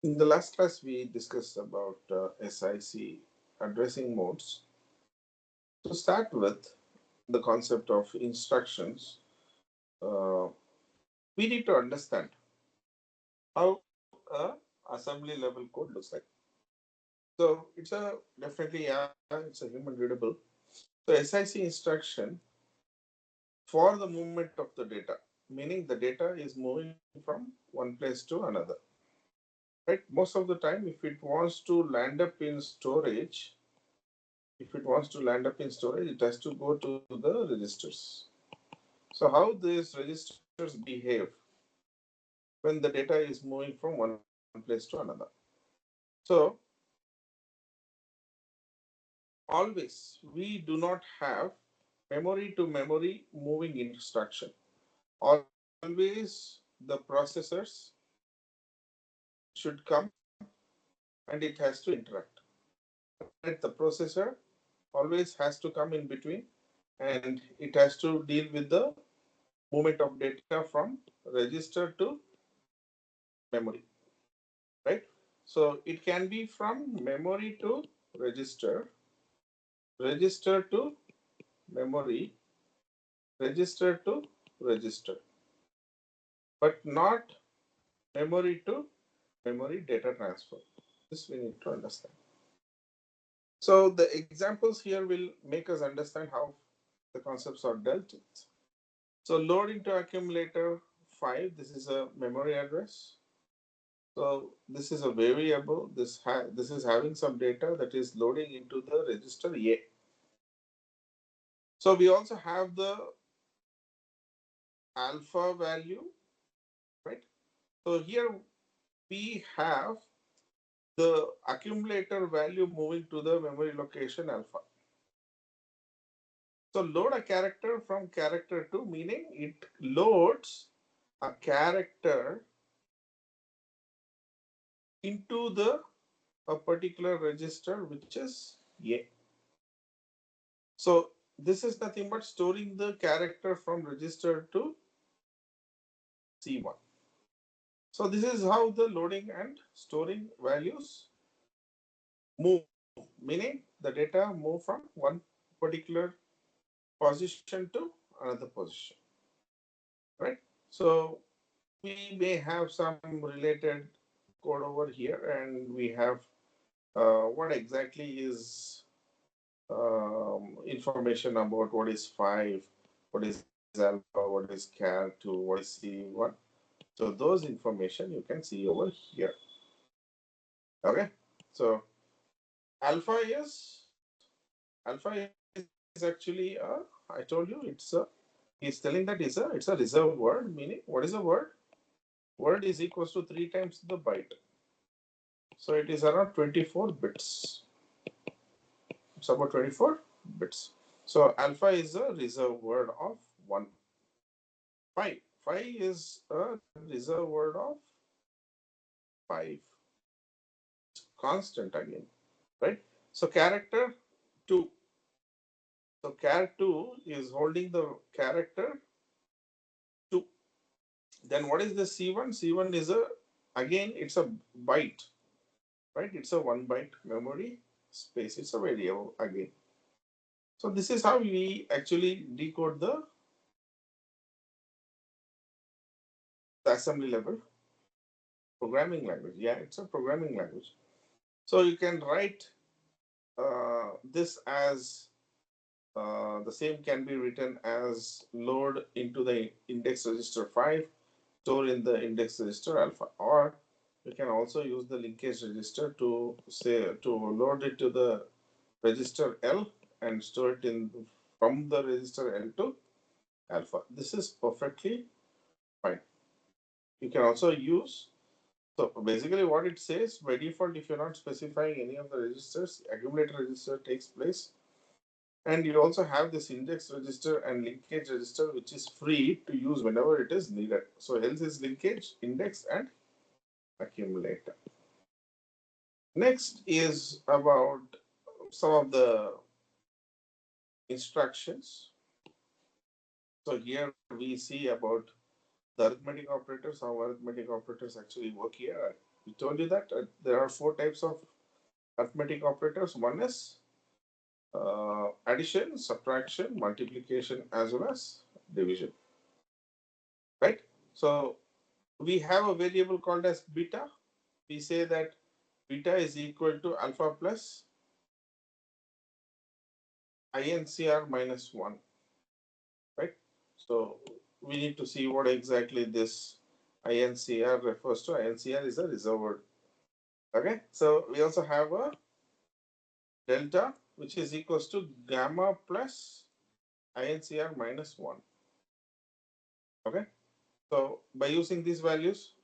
In the last class, we discussed about SIC addressing modes. To start with the concept of instructions, uh, we need to understand how a assembly level code looks like. So it's a definitely, yeah, it's a human readable. So SIC instruction for the movement of the data, meaning the data is moving from one place to another. Right? Most of the time, if it wants to land up in storage, it has to go to the registers. So how these registers behave when the data is moving from one place to another. So always we do not have memory to memory moving instruction. Always the processors should come and it has to interact. Right? The processor always has to come in between and it has to deal with the movement of data from register to memory, right? So it can be from memory to register, register to memory, register to register, but not memory to memory data transfer. This we need to understand. So the examples here will make us understand how the concepts are dealt with. So load into accumulator 5, this is a memory address. So this is a variable. This is having some data that is loading into the register A. So we also have the alpha value, right? So here we have the accumulator value moving to the memory location alpha. So load a character from character 2, meaning it loads a character into the a particular register which is A. So this is nothing but storing the character from register to C1. So this is how the loading and storing values move, meaning the data move from one particular position to another position, right? So we may have some related code over here, and we have what exactly is information about what is 5, what is alpha, what is char 2, what is C1. So those information you can see over here. Okay. So alpha is actually I told you he's telling that it's a reserved word, meaning what is a word? Word is equals to 3 times the byte. So it is around 24 bits. It's about 24 bits. So alpha is a reserved word of 1. 5. 5 is a reserved word of 5. Constant again, right? So character 2. So char 2 is holding the character 2. Then what is the C1? C1 is again, it's a byte, right? It's a 1 byte memory space. It's a variable again. So this is how we actually decode the assembly level programming language. Yeah, it's a programming language. So you can write this as the same can be written as load into the index register 5, store in the index register alpha, or you can also use the linkage register to say to load it to the register L and store it in from the register L to alpha. This is perfectly fine. You can also use, so basically what it says by default, if you're not specifying any of the registers, accumulator register takes place. And you also have this index register and linkage register, which is free to use whenever it is needed. So else is linkage, index, and accumulator. Next is about some of the instructions. So here we see about the arithmetic operators, how arithmetic operators actually work here. We told you that there are 4 types of arithmetic operators. One is addition, subtraction, multiplication, as well as division. Right? So we have a variable called as beta. We say that beta is equal to alpha plus INCR minus 1. Right? So we need to see what exactly this INCR refers to. INCR is a reserved word. Okay, so we also have a delta which is equals to gamma plus INCR minus 1. Okay, so by using these values,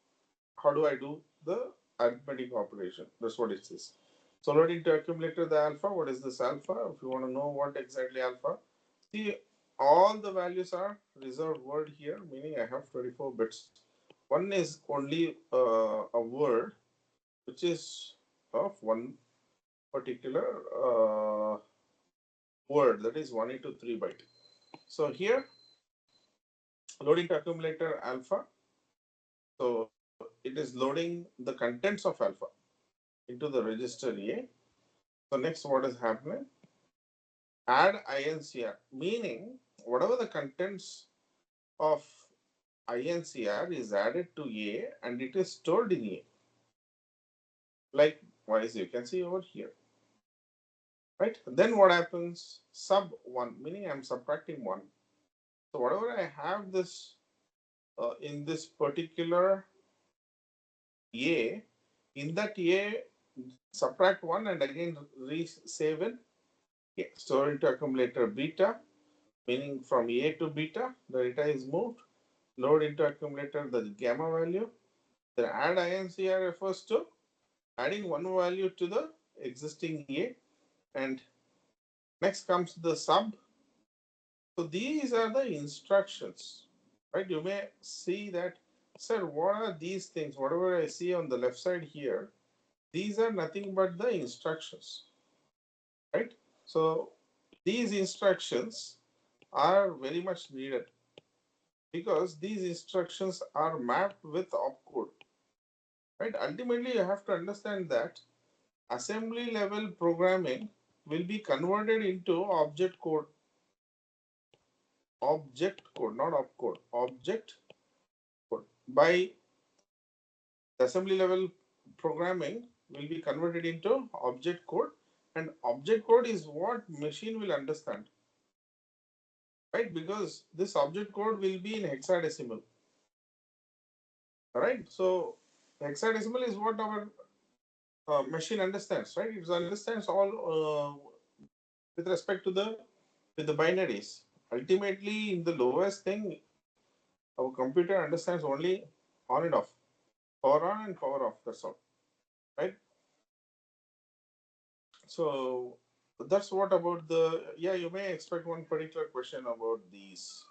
how do I do the arithmetic operation? That's what it says. So loading to accumulator the alpha. What is this alpha? If you want to know what exactly alpha, see, all the values are reserved word here, meaning I have 24 bits. One is only a word which is of one particular word, that is 1 into 3 byte. So here, loading to accumulator alpha. So it is loading the contents of alpha into the register A. So next, what is happening? Add INCR, meaning whatever the contents of INCR is added to A and it is stored in A. Likewise, you can see over here. Right? Then what happens? Sub 1, meaning I'm subtracting 1. So whatever I have this in this particular A, in that A, subtract 1 and again resave it. Okay. Store into accumulator beta, meaning from A to beta, the data is moved. Load into accumulator the gamma value. Then add INCR refers to adding one value to the existing A. And next comes the sub. So these are the instructions, right? You may see that, sir, what are these things? Whatever I see on the left side here, these are nothing but the instructions, right? So these instructions are very much needed because these instructions are mapped with opcode, right? Ultimately, you have to understand that assembly level programming will be converted into object code, not opcode, object code. By the assembly level programming will be converted into object code, and object code is what machine will understand, right? Because this object code will be in hexadecimal. All right, so hexadecimal is what our machine understands, right? It understands all with respect to the binaries. Ultimately, in the lowest thing, our computer understands only on and off, power on and power off. That's all, right? So that's what about the, yeah, you may expect one particular question about these,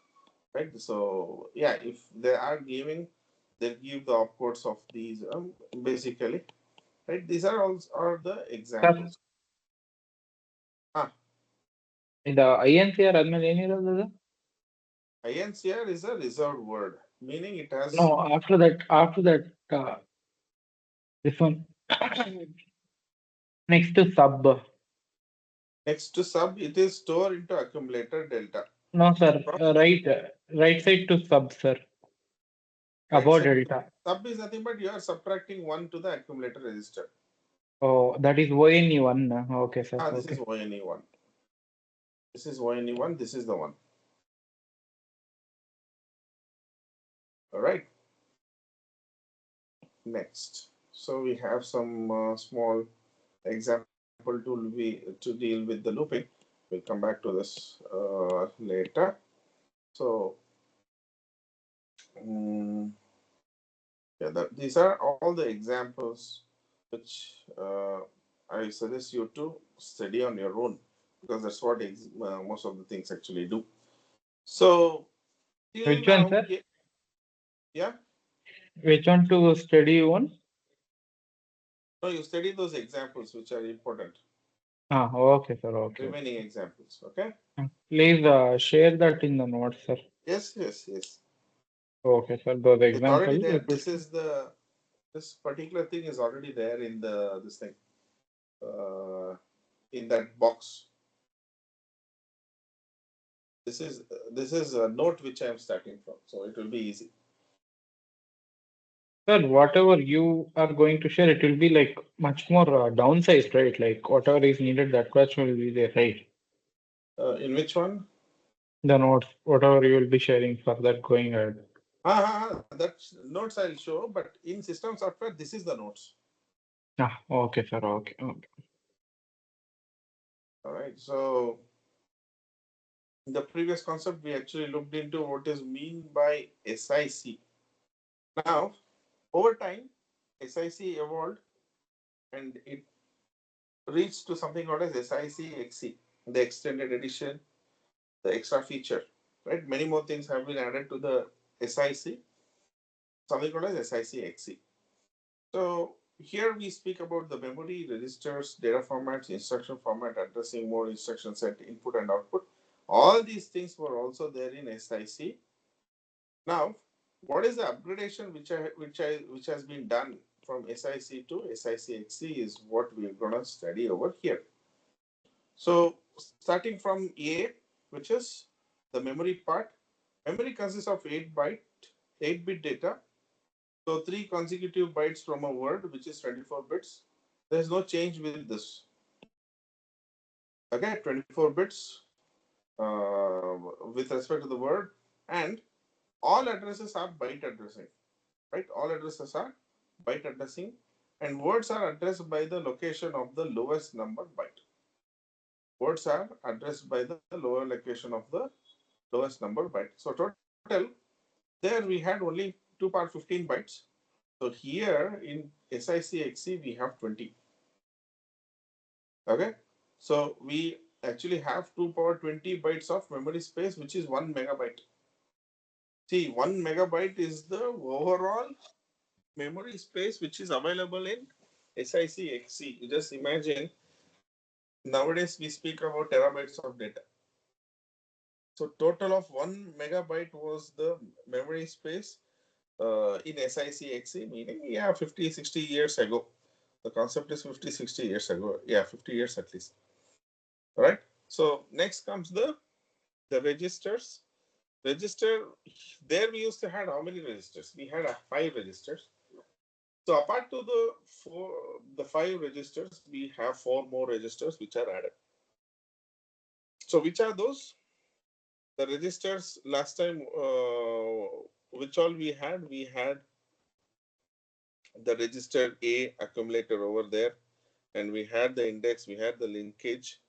right? So yeah, if they are giving, they give the opcodes of these basically, right? These are all are the Sir, examples. Ah, the INCR ಆದ್ಮೇಲೆ ಏನಿರೋದು? INCR is a reserved word, meaning it has No, after that, this one. Next to sub. next to sub, it is stored into accumulator delta. No, sir. Right side to sub, sir. Right Above side, delta. sub is nothing but you are subtracting 1 to the accumulator register. Oh, that is ONE1. Okay, sir. This is Okay. ONE1. This is ONE1. This is the one. All right. Next. So we have some small example to deal with the looping. We'll come back to this later. So yeah, these are all the examples which I suggest you to study on your own because that's what most of the things actually do. So till Which one, now, sir? yeah. Which one to study one? No, you study those examples which are important. Okay, sir. Okay. Remaining examples. Okay. Please share that in the notes, sir. Yes, yes, yes. Okay, sir. Those It's already examples. there. This is the This particular thing is already there in the this thing, uh, in that box. This is a note which I am starting from, so it will be easy. Sir, whatever you are going to share, it will be like much more downsized, right? Like whatever is needed, that much will be there, right? In which one? The notes, whatever you will be sharing for that going ahead. That notes I'll show, but in system software, this is the notes. Ah, okay, sir. Okay, okay. All right. So in the previous concept, we actually looked into what is mean by SIC. Now, over time, SIC evolved and it reached to something called as SIC XC, the extended edition, the extra feature. Right. Many more things have been added to the SIC, something called as SIC XC. So here we speak about the memory, registers, data formats, instruction format, addressing mode, instruction set, input and output. All these things were also there in SIC. Now, what is the upgradation which has been done from SIC to SIC XC is what we're gonna study over here. So starting from A, which is the memory part. Memory consists of 8-bit data. So 3 consecutive bytes from a word, which is 24 bits. There is no change with this. Okay, 24 bits with respect to the word, and all addresses are byte addressing. Right, all addresses are byte addressing, and words are addressed by the location of the lowest number byte. Words are addressed by the lower location of the lowest number byte. So total there we had only 2 power 15 bytes. So here in SICXC we have 20. Okay, so we actually have 2 power 20 bytes of memory space, which is 1 megabyte. See, 1 megabyte is the overall memory space which is available in SICXC. You just imagine nowadays we speak about terabytes of data. So total of 1 megabyte was the memory space in SICXC, meaning, yeah, 50, 60 years ago. The concept is 50, 60 years ago. Yeah, 50 years at least. All right. So next comes the registers. Register, there we used to have how many registers? We had 5 registers. So apart to the 5 registers, we have 4 more registers which are added. So which are those? The registers last time, which all we had? We had the register A accumulator over there, and we had the index, we had the linkage,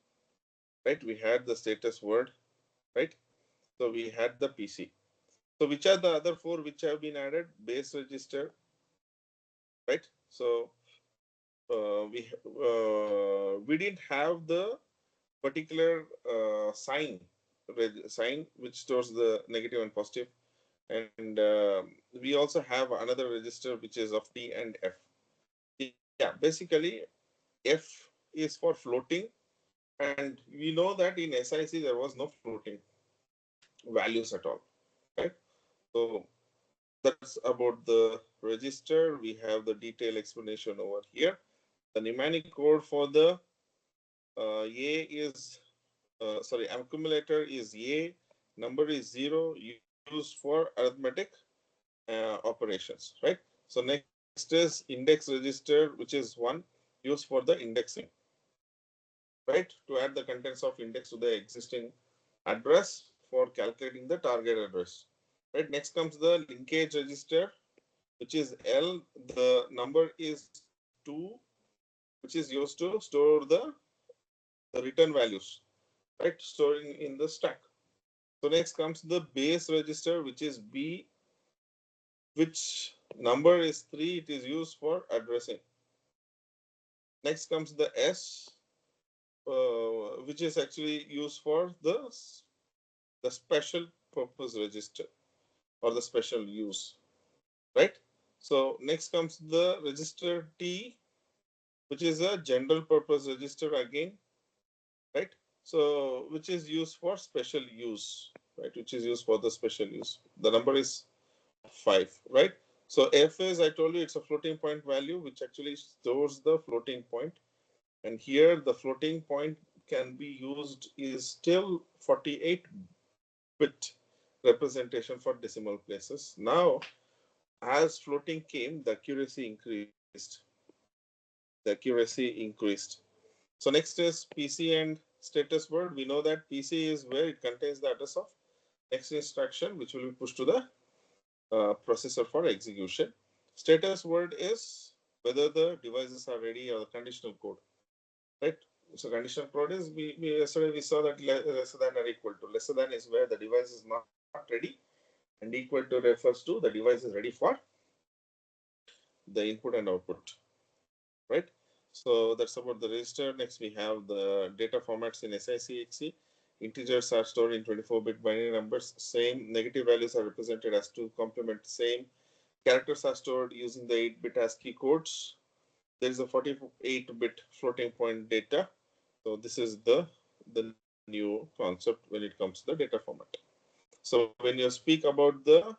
right? We had the status word, right? So we had the PC. So which are the other 4 which have been added? Base register, right? So we didn't have the particular sign which stores the negative and positive, and we also have another register which is of T and F. Yeah, basically F is for floating, and we know that in SIC there was no floating values at all, right? So that's about the register. We have the detailed explanation over here. The mnemonic code for the A is accumulator is A, number is 0, used for arithmetic operations, right? So next is index register, which is 1, used for the indexing, right? To add the contents of index to the existing address for calculating the target address, right? Next comes the linkage register, which is L. The number is 2, which is used to store the return values, right? Storing in the stack. So next comes the base register, which is B, which number is 3. It is used for addressing. Next comes the S, which is actually used for the special purpose register or the special use, right? So next comes the register T, which is a general purpose register again, right? So which is used for special use, right? Which is used for the special use. The number is 5, right? So f is, I told you, it's a floating point value which actually stores the floating point. And here the floating point can be used is still 48-bit representation for decimal places. Now, as floating came, the accuracy increased. The accuracy increased. So next is PC and status word. We know that PC is where it contains the address of next instruction, which will be pushed to the processor for execution. Status word is whether the devices are ready or the conditional code, right? So conditional code is yesterday we saw that lesser than or equal to. Lesser than is where the device is not ready, and equal to refers to the device is ready for the input and output, right? So that's about the register. Next we have the data formats in SICXC. Integers are stored in 24-bit binary numbers. Same negative values are represented as 2 complement. Same characters are stored using the 8-bit ASCII codes. There is a 48-bit floating point data. So this is the new concept when it comes to the data format. So when you speak about the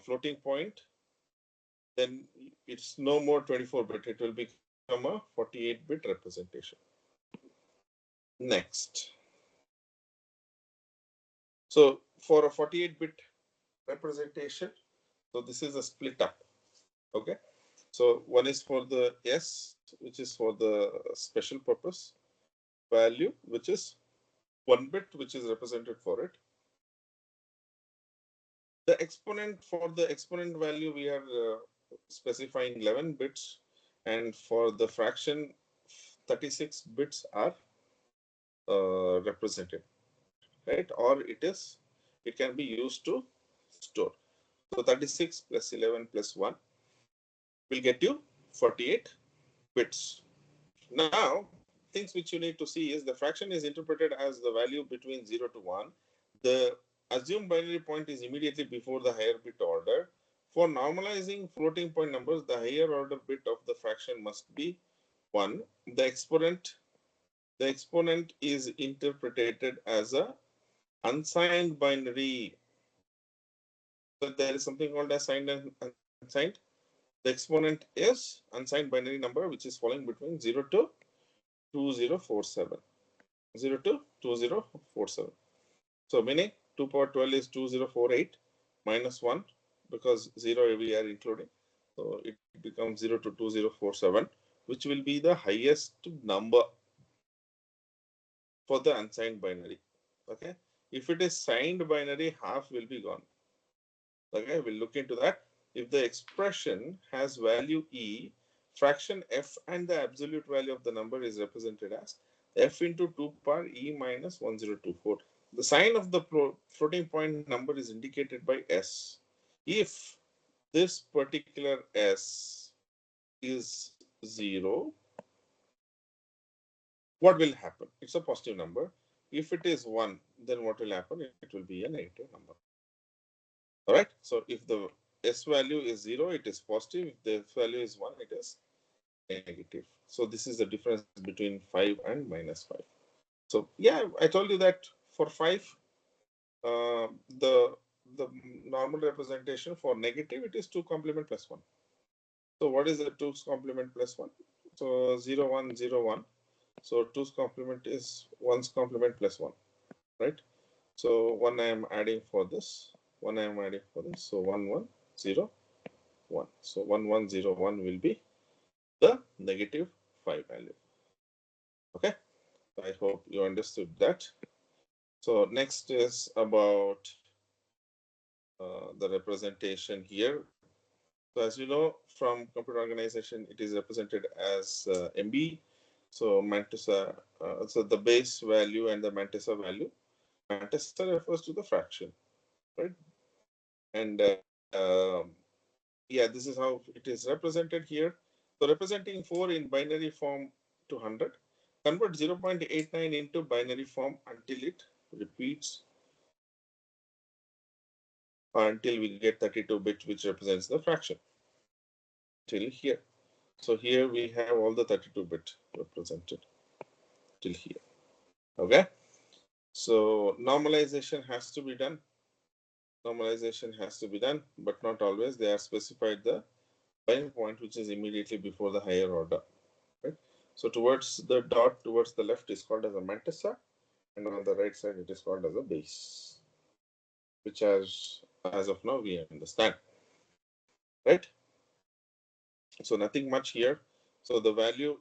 floating point, then it's no more 24-bit. It will become a 48-bit representation. Next. So for a 48-bit representation, so this is a split up. Okay. So one is for the S, which is for the special purpose value, which is 1 bit, which is represented for it. The exponent, for the exponent value, we are specifying 11 bits, and for the fraction, 36 bits are represented, right? Or it can be used to store. So 36 plus 11 plus 1 will get you 48 bits. Now, things which you need to see is the fraction is interpreted as the value between 0 to 1. The assumed binary point is immediately before the higher bit order. For normalizing floating point numbers, the higher order bit of the fraction must be 1. The exponent is interpreted as a unsigned binary. So there is something called as signed and unsigned. The exponent is unsigned binary number which is falling between 0 to 2047. 0 to 2047. So meaning 2 power 12 is 2048 minus 1 because 0 we are including. So it becomes 0 to 2047, which will be the highest number for the unsigned binary. Okay. If it is signed binary, half will be gone. Okay. We'll look into that. If the expression has value E, fraction F and the absolute value of the number is represented as F into 2 power E minus 1024. The sign of the floating point number is indicated by S. If this particular S is 0, what will happen? It's a positive number. If it is 1, then what will happen? It will be a negative number. All right. So if the S value is 0, it is positive. If the S value is 1, it is negative. So this is the difference between 5 and minus 5. So yeah, I told you that for 5, the normal representation for negative, it is 2 complement plus 1. So what is the 2's complement plus 1? So 0, 1, 0, 1. So 2's complement is 1's complement plus 1, right? So 1 I am adding for this, 1 I am adding for this. So 1, 1, 0, 1. So 1, 1, 0, 1 will be the negative 5 value. Okay, I hope you understood that. So next is about the representation here. So as you know from computer organization, it is represented as MB. So Mantissa, so the base value and the Mantissa value. Mantissa refers to the fraction, right? And yeah, this is how it is represented here. So representing 4 in binary form to 100, convert 0.89 into binary form until it repeats until we get 32 bit, which represents the fraction till here. So here we have all the 32 bit represented till here. Okay. So normalization has to be done. normalization has to be done, but not always. They are specified the binary point, which is immediately before the higher order. Right? So towards the dot, towards the left is called as a mantissa, and on the right side it is called as a base, which as of now we understand. Right? So nothing much here. So the value,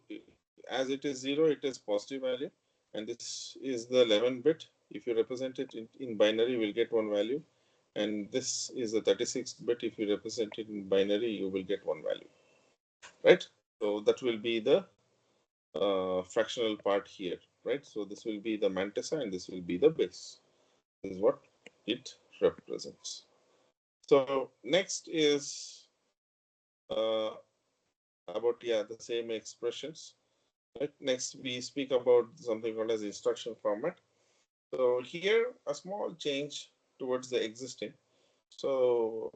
as it is 0, it is positive value, and this is the 11 bit. If you represent it in binary, you will get one value, and this is the 36 bit. If you represent it in binary, you will get one value, right? So that will be the fractional part here, right? So this will be the mantissa, and this will be the base. This is what it represents. So next is uh, about the same expressions. Right. Next, we speak about something called as instruction format. So here, a small change towards the existing. So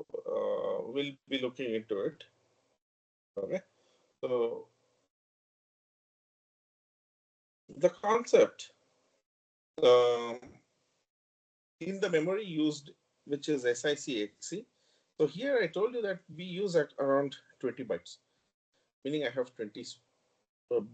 we'll be looking into it. Okay. So the concept um, in the memory used, which is SICXC. So here I told you that we use at around 20 bytes, meaning I have 20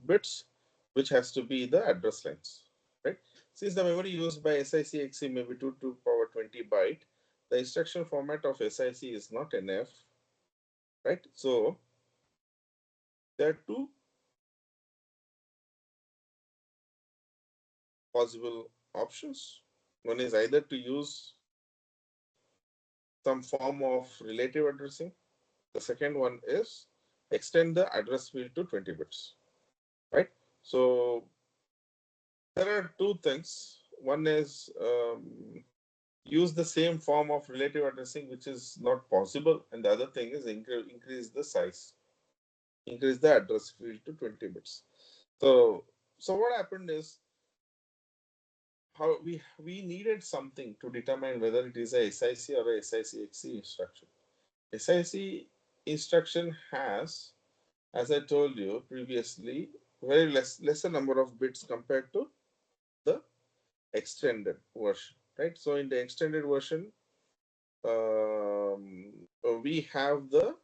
bits, which has to be the address lines, right? Since the memory used by SICXC may be 2 to power 20 byte, the instruction format of SIC is not enough, right? So there are two possible options. One is either to use some form of relative addressing. The second one is extend the address field to 20 bits, right? So there are two things. One is use the same form of relative addressing, which is not possible. And the other thing is increase the size, increase the address field to 20 bits. So what happened is how we needed something to determine whether it is a SIC or a SICXC instruction. SIC instruction has, as I told you previously, very lesser number of bits compared to the extended version, right? So in the extended version, we have the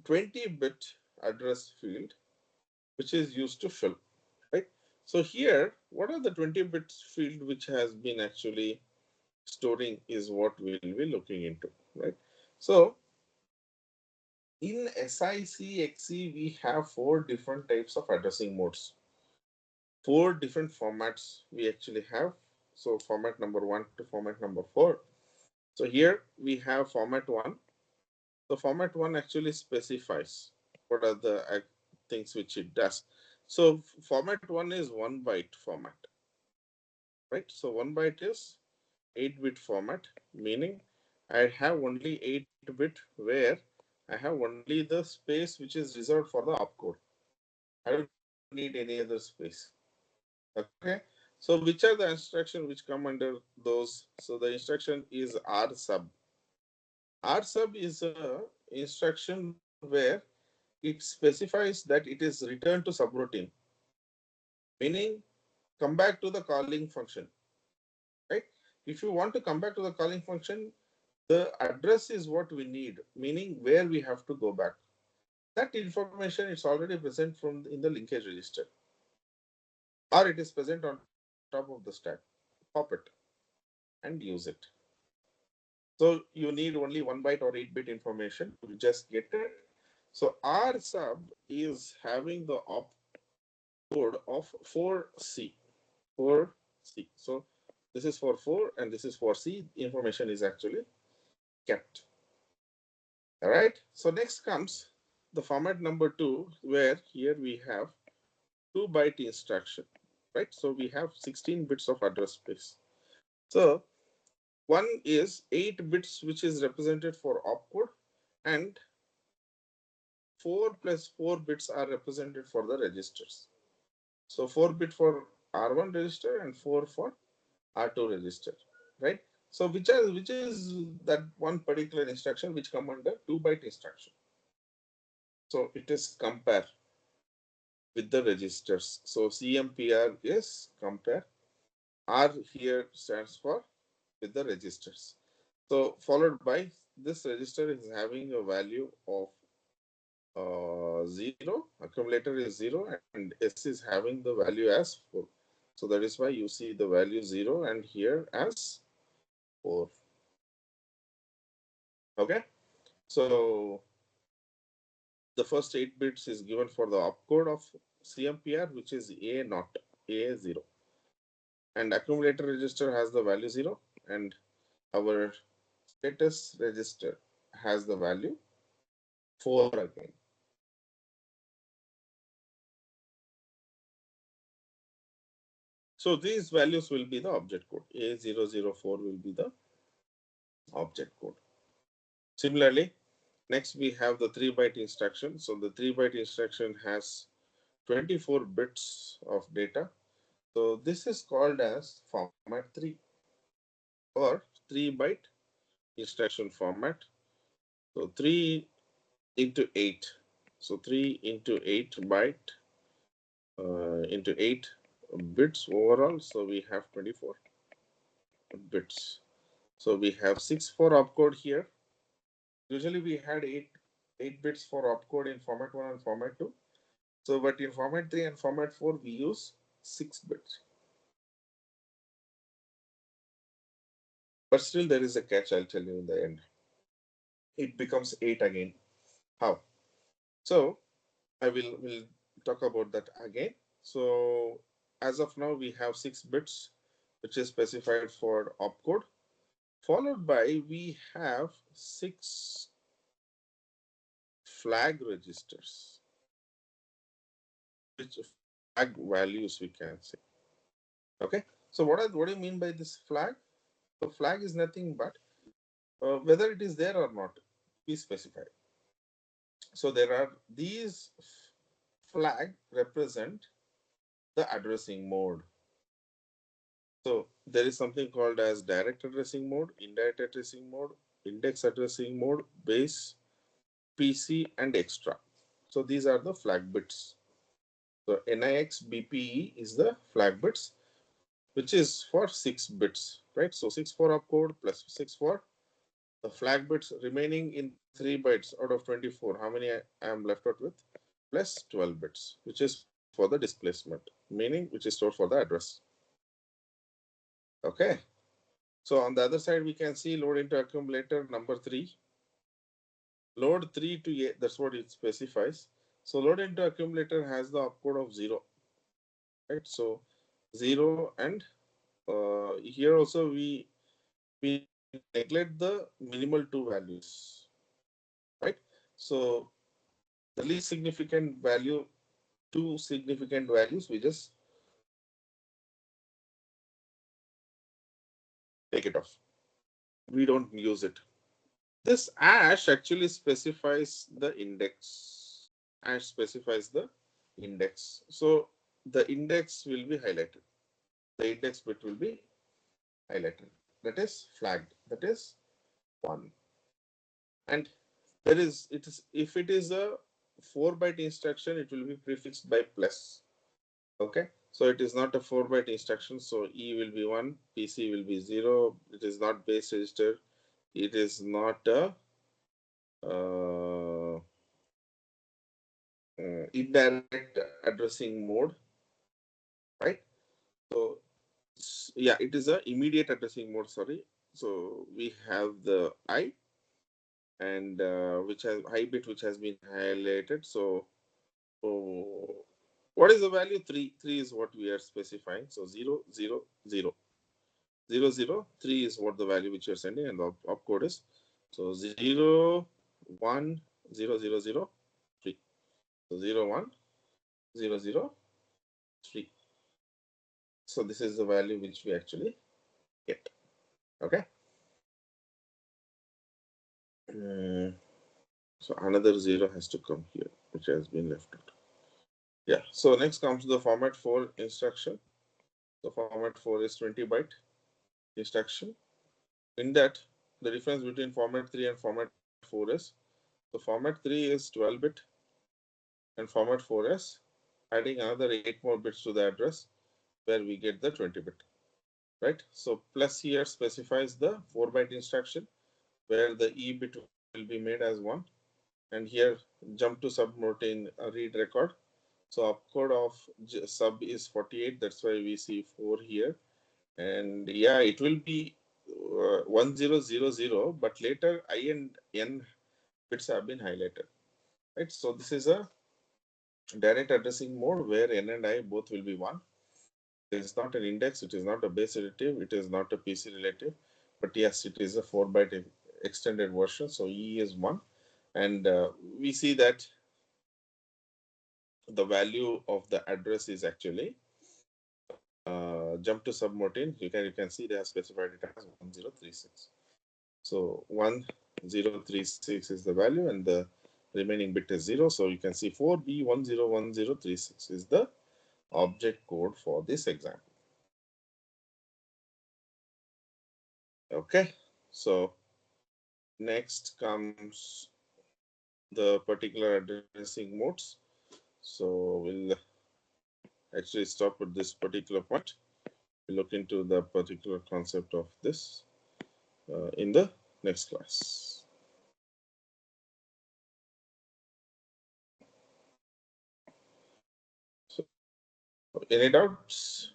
20-bit address field, which is used to fill, right? So here, what are the 20-bit field which has been actually storing is what we'll be looking into, right? So in SICXC, we have 4 different types of addressing modes, 4 different formats we actually have. So format number 1 to format number 4. So here we have format 1. The format 1 actually specifies what are the things which it does. So format 1 is 1 byte format, right? So 1 byte is 8-bit format, meaning I have only 8-bit where I have only the space which is reserved for the opcode. I don't need any other space. Okay. So which are the instructions which come under those? So the instruction is R sub. R sub is a instruction where it specifies that it is returned to subroutine, meaning come back to the calling function, right? If you want to come back to the calling function, the address is what we need, meaning where we have to go back. That information is already present from in the linkage register, or it is present on top of the stack. Pop it and use it. So you need only 1 byte or 8-bit information to just get it. So R sub is having the op code of 4C. 4C. So this is for 4 and this is for C. Information is actually kept. All right. So next comes the format number 2, where here we have 2-byte instruction, right? So we have 16 bits of address space. So one is 8 bits, which is represented for opcode, and 4 plus 4 bits are represented for the registers. So 4-bit for R1 register and 4 for R2 register, right? So which is that one particular instruction which come under 2-byte instruction. So it is compare with the registers. So CMPR is compare. R here stands for with the registers. So followed by this register is having a value of 0, accumulator is 0, and S is having the value as 4. So that is why you see the value 0 and here as 4. Okay. So the first 8 bits is given for the opcode of CMPR, which is A naught, A0. And accumulator register has the value 0, and our status register has the value 4 again. So these values will be the object code. A004 will be the object code. Similarly, next we have the 3-byte instruction. So the 3-byte instruction has 24 bits of data. So this is called as format 3 or 3-byte instruction format. So 3 into 8. So 3 into 8 byte into 8 bits overall. So we have 24 bits. So we have 6 for opcode here. Usually we had 8 bits for opcode in format 1 and format 2. So but in format 3 and format 4 we use 6 bits. But still there is a catch, I'll tell you in the end. It becomes 8 again. How? So I will talk about that again. So as of now we have 6 bits which is specified for opcode, followed by we have 6 flag registers, which flag values we can say. Okay, so what do you mean by this flag? The flag is nothing but whether it is there or not, we specify. So there are these flag represent the addressing mode. So there is something called as direct addressing mode, indirect addressing mode, index addressing mode, base, PC, and extra. So these are the flag bits. So NIX BPE is the flag bits, which is for 6 bits, right? So 6 for opcode plus 6 for the flag bits remaining in 3 bytes out of 24. How many I am left out with? Plus 12 bits, which is for the displacement, meaning which is stored for the address. Okay. So on the other side, we can see load into accumulator number 3. Load 3 to 8, that's what it specifies. So load into accumulator has the opcode of 0, right? So 0 and here also we neglect the minimal 2 values, right? So the least significant value, 2 significant values, we just take it off. We don't use it. This ash actually specifies the index. Ash specifies the index. So the index will be highlighted. The index bit will be highlighted. That is flagged. That is 1. And there is, it is, if it is a 4-byte instruction, it will be prefixed by plus. Okay. So it is not a 4-byte instruction. So E will be 1, PC will be 0. It is not base register. It is not a indirect addressing mode, right? So yeah, it is a immediate addressing mode. Sorry. So we have the I and which has I bit which has been highlighted. So what is the value? 3. 3 is what we are specifying. So 0, 0, 0. 0, 0, 3 is what the value which you're sending, and the opcode is so 0, 1, 0, 0, 0, 3. So 0, 1, 0, 0, 3. So this is the value which we actually get. Okay. So another 0 has to come here, which has been left out. Yeah. So next comes the format 4 instruction. So format 4 is 20-byte instruction. In that, the difference between format 3 and format 4 is, so format 3 is 12-bit and format 4 is adding another 8 more bits to the address where we get the 20-bit. right? So plus here specifies the 4-byte instruction where the E bit will be made as 1, and here jump to subroutine read record. So opcode of sub is 48, that's why we see 4 here. And yeah, it will be 1000, but later I and N bits have been highlighted, right? So this is a direct addressing mode where N and I both will be 1. It is not an index, it is not a base relative, it is not a PC relative, but yes, it is a 4-byte extended version. So E is 1, and we see that the value of the address is actually jump to subroutine. You can see they have specified it as 1036. So 1036 is the value, and the remaining bit is 0. So you can see 4B101036 is the object code for this example. Okay, so next comes the particular addressing modes. So we'll actually stop at this particular point. We'll look into the particular concept of this in the next class. So any doubts?